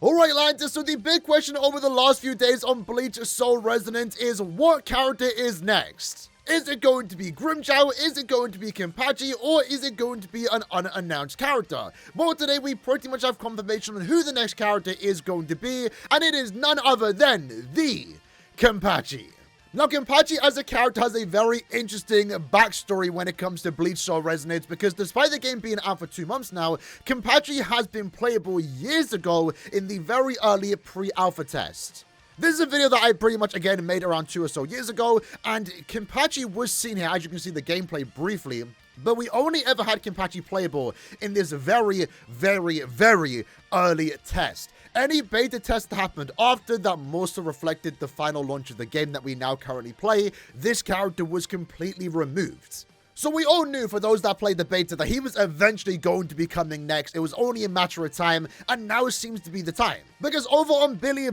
Alright, lads, so the big question over the last few days on Bleach Soul Resonance is what character is next? Is it going to be Grimmjow, is it going to be Kenpachi, or is it going to be an unannounced character? Well, today we pretty much have confirmation on who the next character is going to be, and it is none other than the Kenpachi. Now, Kenpachi as a character has a very interesting backstory when it comes to Bleach Soul Resonance, because despite the game being out for 2 months now, Kenpachi has been playable years ago in the very early pre-alpha test. This is a video that I pretty much, again, made around 2 or so years ago, and Kenpachi was seen here, as you can see the gameplay briefly, but we only ever had Kenpachi playable in this very, very, very early test. Any beta test that happened after that more so reflected the final launch of the game that we now currently play, this character was completely removed. So we all knew, for those that played the beta, that he was eventually going to be coming next. It was only a matter of time, and now seems to be the time. Because over on Billy,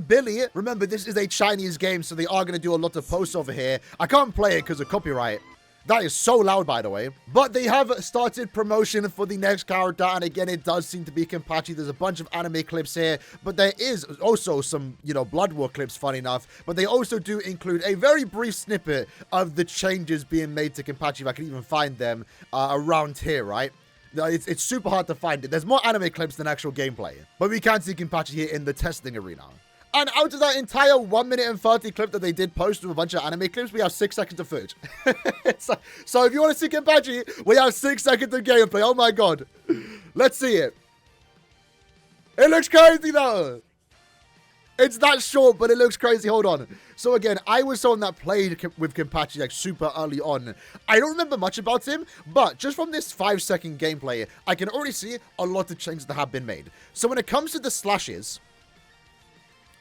remember this is a Chinese game, so they are going to do a lot of posts over here. I can't play it because of copyright. That is so loud, by the way. But they have started promotion for the next character, and again, it does seem to be Kenpachi. There's a bunch of anime clips here, but there is also some, Blood War clips, funny enough. But they also do include a very brief snippet of the changes being made to Kenpachi, if I can even find them, around here, right? It's super hard to find it. There's more anime clips than actual gameplay. But we can see Kenpachi here in the testing arena. And out of that entire 1 minute and 30 clip that they did post with a bunch of anime clips, we have 6 seconds of footage. So if you want to see Kenpachi, we have 6 seconds of gameplay. Oh my god. Let's see it. It looks crazy though. It's that short, but it looks crazy. Hold on. So again, I was someone that played with Kenpachi like super early on. I don't remember much about him, but just from this 5-second gameplay, I can already see a lot of changes that have been made. So when it comes to the slashes,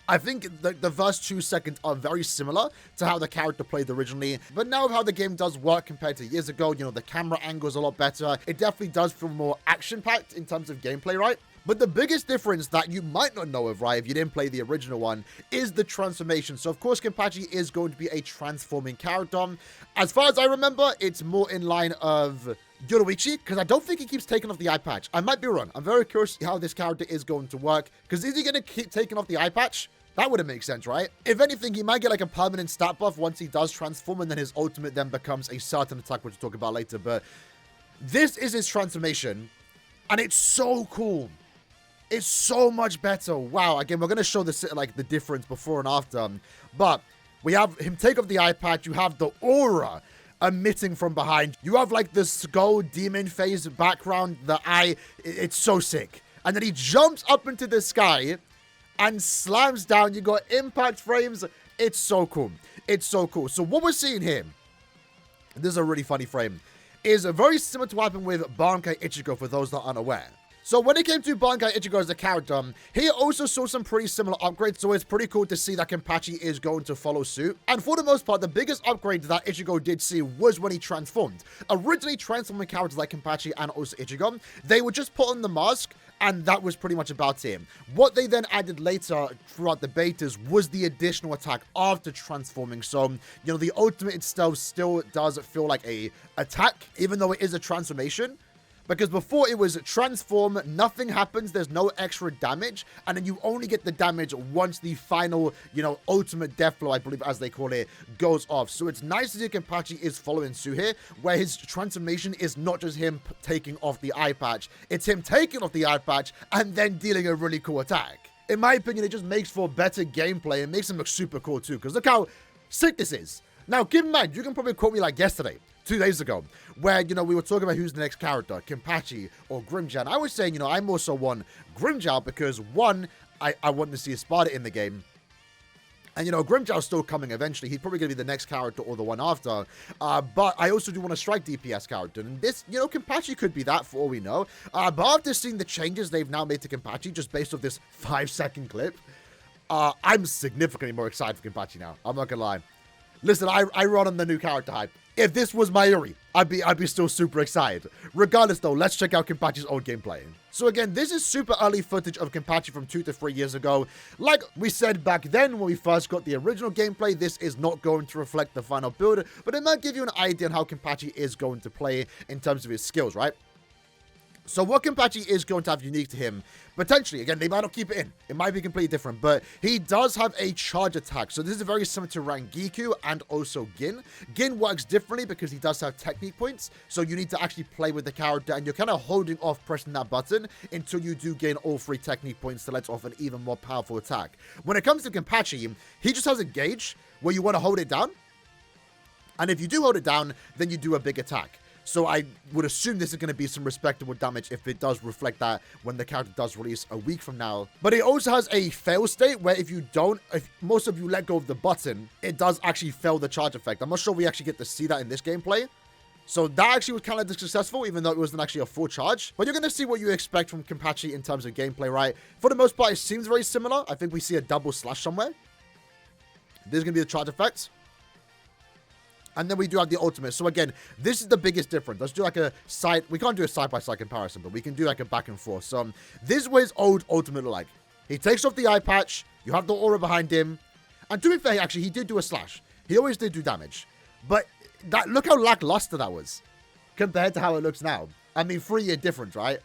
I think the first 2 seconds are very similar to how the character played originally, but now how the game does work compared to years ago, the camera angle is a lot better. It definitely does feel more action-packed in terms of gameplay, right? But the biggest difference that you might not know of, right, if you didn't play the original one, is the transformation. So, of course, Kenpachi is going to be a transforming character. As far as I remember, it's more in line of Yoruichi, because I don't think he keeps taking off the eye patch. I might be wrong. I'm very curious how this character is going to work, because is he going to keep taking off the eye patch? That wouldn't make sense, right? If anything, he might get like a permanent stat buff once he does transform, and then his ultimate then becomes a certain attack, which we'll talk about later. But this is his transformation, and it's so cool. It's so much better. Wow. Again, we're going to show this, like, the difference before and after. But we have him take off the eye patch. You have the aura emitting from behind. You have, like, the skull demon phase background. The eye. It's so sick. And then he jumps up into the sky and slams down. You got impact frames. It's so cool. It's so cool. So what we're seeing here, this is a really funny frame, is very similar to what happened with Bankai Ichigo, for those that aren't aware. So when it came to Bankai Ichigo as a character, he also saw some pretty similar upgrades, so it's pretty cool to see that Kenpachi is going to follow suit. And for the most part, the biggest upgrade that Ichigo did see was when he transformed. Originally, transforming characters like Kenpachi and also Ichigo, they would just put on the mask, and that was pretty much about him. What they then added later throughout the betas was the additional attack after transforming. So, the ultimate itself still does feel like a attack, even though it is a transformation. Because before it was transform, nothing happens, there's no extra damage, and then you only get the damage once the final, ultimate death blow, I believe as they call it, goes off. So it's nice to see Kenpachi is following suit here, where his transformation is not just him taking off the eye patch, it's him taking off the eye patch and then dealing a really cool attack. In my opinion, it just makes for better gameplay and makes him look super cool too, because look how sick this is. Now, keep in mind, you can probably quote me like yesterday, 2 days ago, where, we were talking about who's the next character, Kenpachi or Grimmjow. And I was saying, I more so want Grimmjow because, one, I want to see a Sparta in the game. And, Grimmjow's still coming eventually. He's probably going to be the next character or the one after. But I also do want a strike DPS character. And this, Kenpachi could be that for all we know. But after seeing the changes they've now made to Kenpachi, just based off this 5-second clip, I'm significantly more excited for Kenpachi now. I'm not going to lie. Listen, I run on the new character hype. If this was Mayuri, I'd be still super excited. Regardless though, let's check out Kenpachi's old gameplay. So again, this is super early footage of Kenpachi from 2 to 3 years ago. Like we said back then when we first got the original gameplay, this is not going to reflect the final build, but it might give you an idea on how Kenpachi is going to play in terms of his skills, right? So what Kenpachi is going to have unique to him, potentially, again, they might not keep it in. It might be completely different, but he does have a charge attack. So this is very similar to Rangiku and also Gin. Gin works differently because he does have technique points. So you need to actually play with the character, and you're kind of holding off pressing that button until you do gain all 3 technique points to let off an even more powerful attack. When it comes to Kenpachi, he just has a gauge where you want to hold it down. And if you do hold it down, then you do a big attack. So I would assume this is going to be some respectable damage if it does reflect that when the character does release a week from now. But it also has a fail state where if most of you let go of the button, it does actually fail the charge effect. I'm not sure we actually get to see that in this gameplay. So that actually was kind of successful, even though it wasn't actually a full charge. But you're going to see what you expect from Kenpachi in terms of gameplay, right? For the most part, it seems very similar. I think we see a double slash somewhere. This is going to be the charge effect. And then we do have the ultimate. So again, this is the biggest difference. Let's do like a side. We can't do a side-by-side comparison, but we can do like a back and forth. So this is what his old ultimate look like. He takes off the eye patch. You have the aura behind him. And to be fair, actually, he did do a slash. He always did do damage. But look how lackluster that was compared to how it looks now. I mean, 3-year difference, right?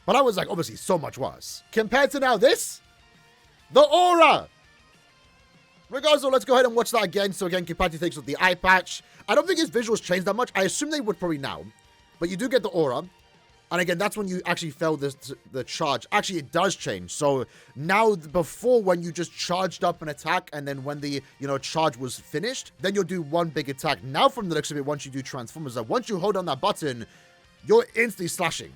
But that was like obviously so much worse. Compared to now this, the aura. Regardless, let's go ahead and watch that again. So again, Kenpachi takes off the eye patch. I don't think his visuals changed that much. I assume they would probably now. But you do get the aura. And again, that's when you actually fail the charge. Actually, it does change. So now, before when you just charged up an attack, and then when the, charge was finished, then you'll do one big attack. Now, from the looks of it, once you do Transformers, once you hold on that button, you're instantly slashing,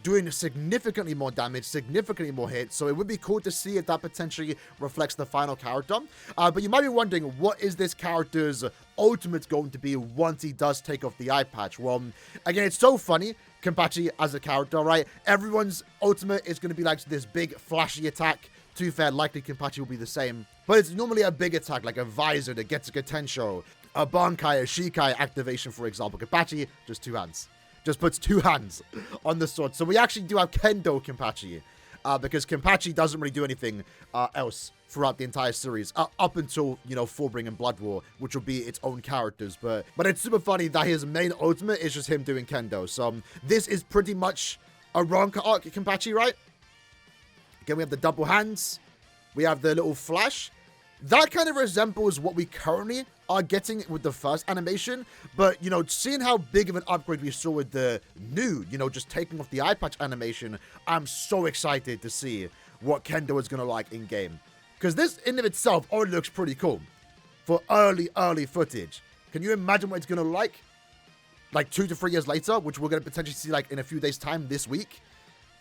doing significantly more damage, significantly more hits. So it would be cool to see if that potentially reflects the final character. But you might be wondering, what is this character's ultimate going to be once he does take off the eye patch? Well, again, it's so funny, Kenpachi as a character, right? Everyone's ultimate is going to be like this big flashy attack. To be fair, likely Kenpachi will be the same. But it's normally a big attack, like a visor that gets a Tensho, a Bankai, a Shikai activation, for example. Kenpachi, just 2 hands. Just puts 2 hands on the sword. So we actually do have Kendo Kenpachi. Because Kenpachi doesn't really do anything else throughout the entire series. Up until, Fullbring and Blood War, which will be its own characters. But it's super funny that his main ultimate is just him doing Kendo. So this is pretty much a Ronka arc Kenpachi, right? Again, we have the double hands. We have the little flash. That kind of resembles what we currently are getting with the first animation. But, seeing how big of an upgrade we saw with the new, just taking off the eye patch animation, I'm so excited to see what Kendo is going to like in-game. Because this in of itself already looks pretty cool for early footage. Can you imagine what it's going to look like 2 to 3 years later, which we're going to potentially see like in a few days' time this week?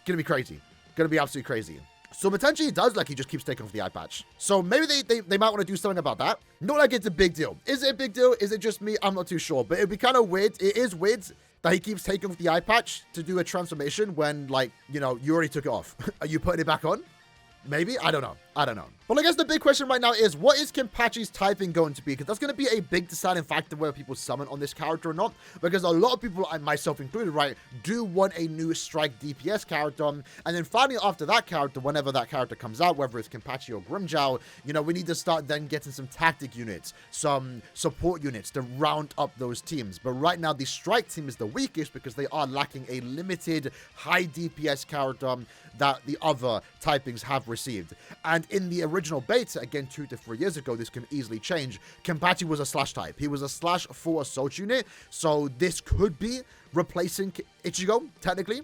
Going to be crazy. Going to be absolutely crazy. So potentially it does, like, he just keeps taking off the eye patch. So maybe they might want to do something about that. Not like it's a big deal. Is it a big deal? Is it just me? I'm not too sure. But it'd be kind of weird. It is weird that he keeps taking off the eye patch to do a transformation when, like, you already took it off. Are you putting it back on? Maybe? I don't know. But I guess the big question right now is, what is Kenpachi's typing going to be? Because that's going to be a big deciding factor whether people summon on this character or not. Because a lot of people, and myself included, right, do want a new strike DPS character. And then finally, after that character, whenever that character comes out, whether it's Kenpachi or Grimmjow, we need to start then getting some tactic units, some support units to round up those teams. But right now, the strike team is the weakest because they are lacking a limited high DPS character that the other typings have received. And in the original beta, again 2 to 3 years ago, this can easily change. Kenpachi was a slash type. He was a slash full assault unit, so this could be replacing Ichigo, technically.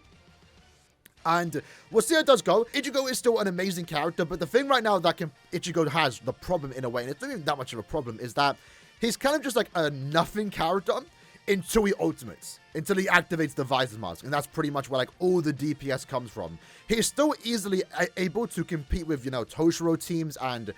And we'll see how it does go. Ichigo is still an amazing character, but the thing right now that Ichigo has, the problem in a way, and it's not even that much of a problem, is that he's kind of just like a nothing character until he ultimates, until he activates the Visor Mask. And that's pretty much where like all the DPS comes from. He's still easily able to compete with, Toshiro teams and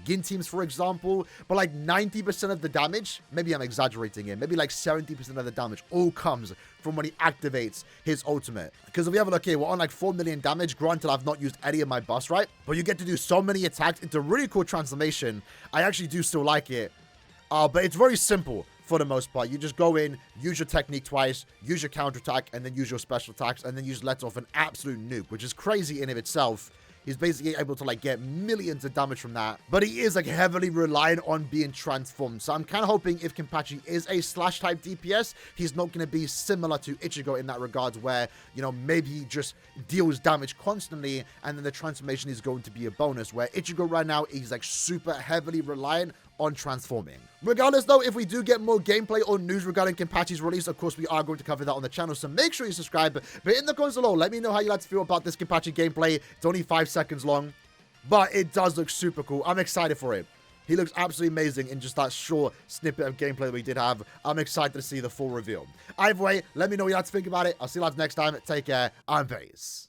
Gin teams, for example. But like 90% of the damage, maybe I'm exaggerating it, maybe like 70% of the damage all comes from when he activates his ultimate. Because if we have a look here, we're on like 4 million damage. Granted, I've not used any of my buffs, right? But you get to do so many attacks. It's a really cool transformation. I actually do still like it. But it's very simple. For the most part, you just go in, use your technique twice, use your counterattack, and then use your special attacks, and then you just let off an absolute nuke, which is crazy in of itself. He's basically able to like get millions of damage from that, but he is like heavily reliant on being transformed. So I'm kind of hoping if Kenpachi is a slash type DPS, he's not going to be similar to Ichigo in that regard, where, you know, maybe he just deals damage constantly and then the transformation is going to be a bonus, where Ichigo right now is like super heavily reliant on transforming. Regardless though, if we do get more gameplay or news regarding Kenpachi's release, of course we are going to cover that on the channel, so make sure you subscribe. But in the comments below, let me know how you like to feel about this Kenpachi gameplay. It's only 5 seconds long, but it does look super cool. I'm excited for it. He looks absolutely amazing in just that short snippet of gameplay that we did have. I'm excited to see the full reveal. Either way, let me know what you like to think about it. I'll see you guys next time. Take care and peace.